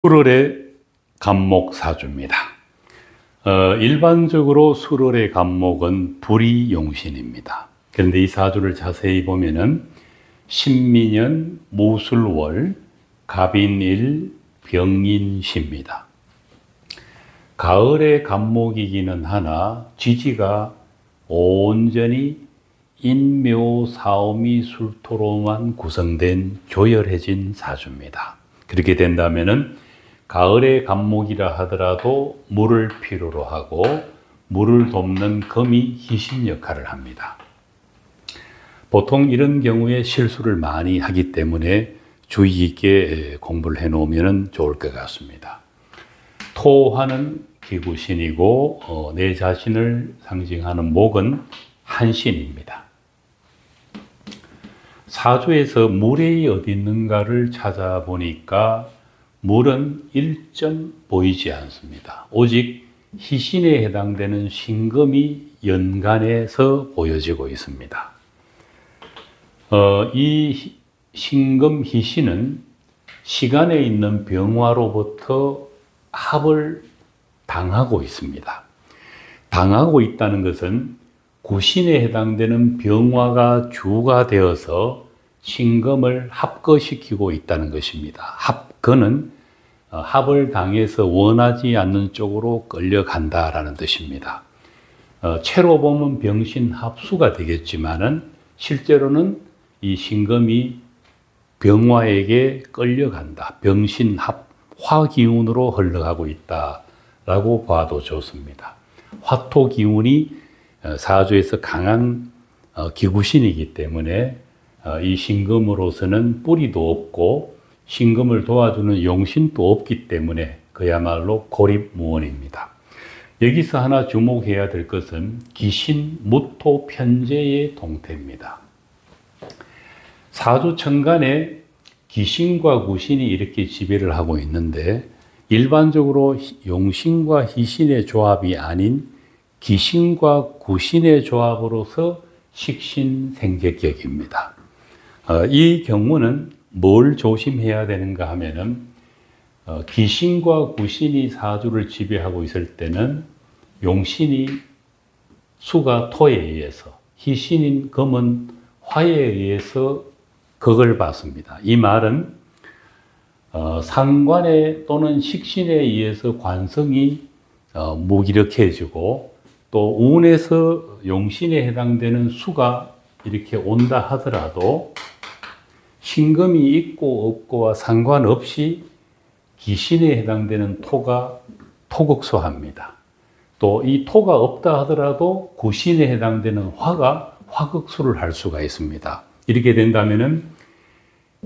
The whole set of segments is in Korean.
수월의 간목사주입니다. 일반적으로 수월의 간목은 불이용신입니다. 그런데 이 사주를 자세히 보면은 신민년, 무술월, 갑인일, 병인시입니다. 가을의 간목이기는 하나 지지가 온전히 인묘, 사오미, 술토로만 구성된 조열해진 사주입니다. 그렇게 된다면은 가을의 간목이라 하더라도 물을 필요로 하고 물을 돕는 금이 희신 역할을 합니다. 보통 이런 경우에 실수를 많이 하기 때문에 주의 있게 공부를 해 놓으면 좋을 것 같습니다. 토화는 기구신이고 내 자신을 상징하는 목은 한신입니다. 사주에서 물이 어디 있는가를 찾아보니까 물은 일점 보이지 않습니다. 오직 희신에 해당되는 신금이 연간에서 보여지고 있습니다. 이 신금 희신은 시간에 있는 병화로부터 합을 당하고 있습니다. 당하고 있다는 것은 구신에 해당되는 병화가 주가 되어서 신금을 합거시키고 있다는 것입니다. 합거는 합을 당해서 원하지 않는 쪽으로 끌려간다라는 뜻입니다. 채로 보면 병신합수가 되겠지만은 실제로는 이 신금이 병화에게 끌려간다. 병신합, 화기운으로 흘러가고 있다라고 봐도 좋습니다. 화토 기운이 사주에서 강한 기구신이기 때문에 이 신금으로서는 뿌리도 없고 신금을 도와주는 용신도 없기 때문에 그야말로 고립무원입니다. 여기서 하나 주목해야 될 것은 기신, 무토, 편재의 동태입니다. 사주 천간에 기신과 구신이 이렇게 지배를 하고 있는데 일반적으로 용신과 희신의 조합이 아닌 기신과 구신의 조합으로서 식신생재격입니다. 이 경우는 뭘 조심해야 되는가 하면은 기신과 구신이 사주를 지배하고 있을 때는 용신이 수가 토에 의해서 희신인 금은 화에 의해서 극을 받습니다. 이 말은 상관에 또는 식신에 의해서 관성이 무기력해지고 또 운에서 용신에 해당되는 수가 이렇게 온다 하더라도 신금이 있고 없고와 상관없이 기신에 해당되는 토가 토극소합니다. 또 이 토가 없다 하더라도 구신에 해당되는 화가 화극수를 할 수가 있습니다. 이렇게 된다면은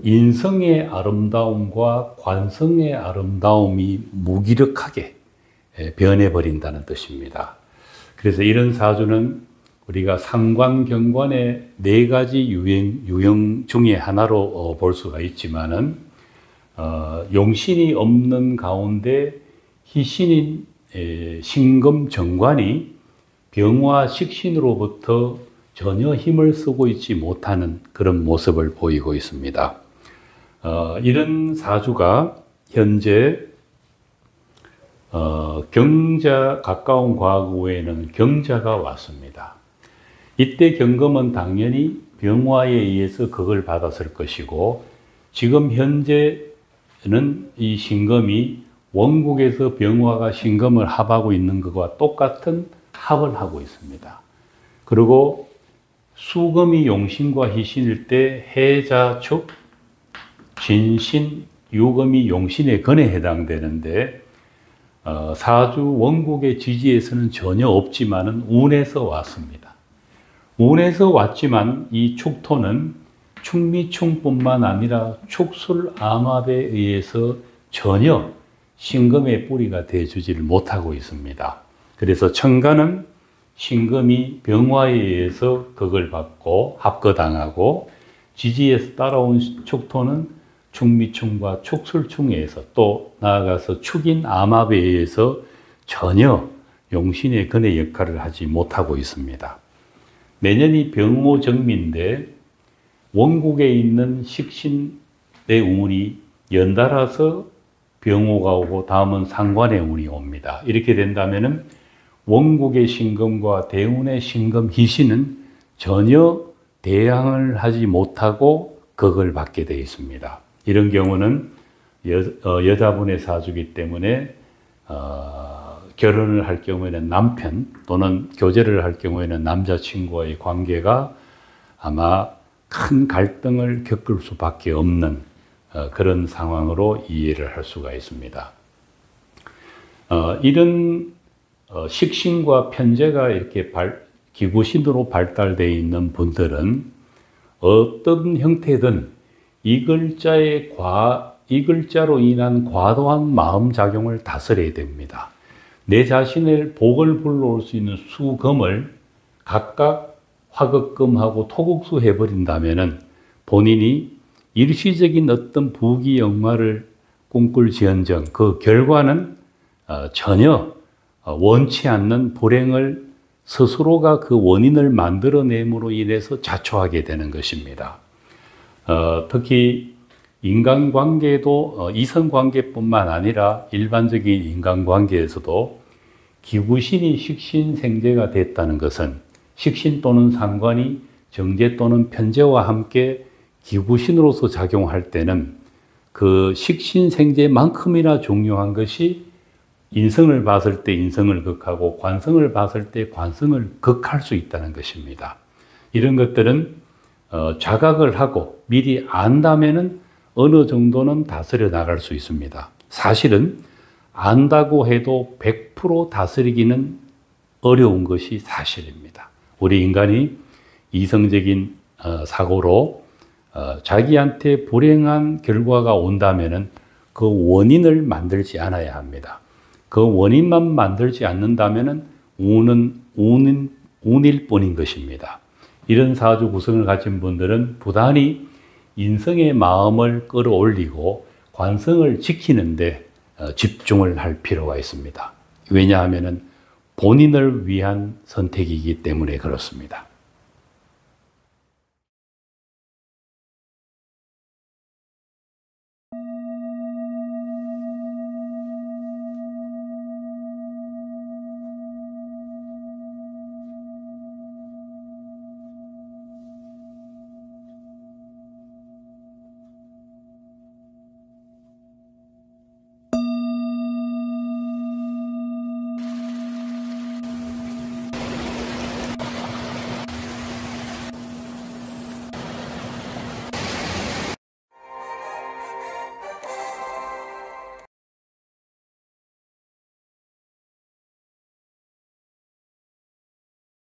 인성의 아름다움과 관성의 아름다움이 무기력하게 변해버린다는 뜻입니다. 그래서 이런 사주는 우리가 상관경관의 네 가지 유형 중에 하나로 볼 수가 있지만은 용신이 없는 가운데 희신인 신금 정관이 병화 식신으로부터 전혀 힘을 쓰고 있지 못하는 그런 모습을 보이고 있습니다. 이런 사주가 현재 경자 가까운 과거 후에는 경자가 왔습니다. 이때 경금은 당연히 병화에 의해서 극을 받았을 것이고 지금 현재는 이 신금이 원국에서 병화가 신금을 합하고 있는 것과 똑같은 합을 하고 있습니다. 그리고 수금이 용신과 희신일 때 해자축, 진신, 유금이 용신의 근에 해당되는데 사주 원국의 지지에서는 전혀 없지만은 운에서 왔습니다. 운에서 왔지만 이 축토는 축미충뿐만 아니라 축술암합에 의해서 전혀 신금의 뿌리가 되어주지를 못하고 있습니다. 그래서 천간은 신금이 병화에 의해서 극을 받고 합거당하고 지지에서 따라온 축토는 축미충과 축술충에 의해서 또 나아가서 축인 암합에 의해서 전혀 용신의 근의 역할을 하지 못하고 있습니다. 내년이 병오정미인데 원국에 있는 식신의 운이 연달아서 병호가 오고 다음은 상관의 운이 옵니다. 이렇게 된다면은 원국의 신금과 대운의 신금 희신은 전혀 대항을 하지 못하고 극을 받게 되어 있습니다. 이런 경우는 여자분의 사주이기 때문에 결혼을 할 경우에는 남편 또는 교제를 할 경우에는 남자친구와의 관계가 아마 큰 갈등을 겪을 수밖에 없는 그런 상황으로 이해를 할 수가 있습니다. 이런 식신과 편제가 이렇게 기구신으로 발달되어 있는 분들은 어떤 형태든 이 글자로 인한 과도한 마음작용을 다스려야 됩니다. 내 자신의 복을 불러올 수 있는 수금을 각각 화극금하고 토극수 해버린다면은 본인이 일시적인 어떤 부귀영화를 꿈꿀지언정 그 결과는 전혀 원치 않는 불행을 스스로가 그 원인을 만들어냄으로 인해서 자초하게 되는 것입니다. 특히 인간관계도 이성관계뿐만 아니라 일반적인 인간관계에서도 기구신이 식신생재가 됐다는 것은 식신 또는 상관이 정제 또는 편제와 함께 기구신으로서 작용할 때는 그 식신생재만큼이나 중요한 것이 인성을 봤을 때 인성을 극하고 관성을 봤을 때 관성을 극할 수 있다는 것입니다. 이런 것들은 자각을 하고 미리 안다면은 어느 정도는 다스려 나갈 수 있습니다. 사실은 안다고 해도 100% 다스리기는 어려운 것이 사실입니다. 우리 인간이 이성적인 사고로 자기한테 불행한 결과가 온다면은 그 원인을 만들지 않아야 합니다. 그 원인만 만들지 않는다면은 운은 운일 뿐인 것입니다. 이런 사주 구성을 가진 분들은 부단히 인성의 마음을 끌어올리고 관성을 지키는데 집중을 할 필요가 있습니다. 왜냐하면은 본인을 위한 선택이기 때문에 그렇습니다.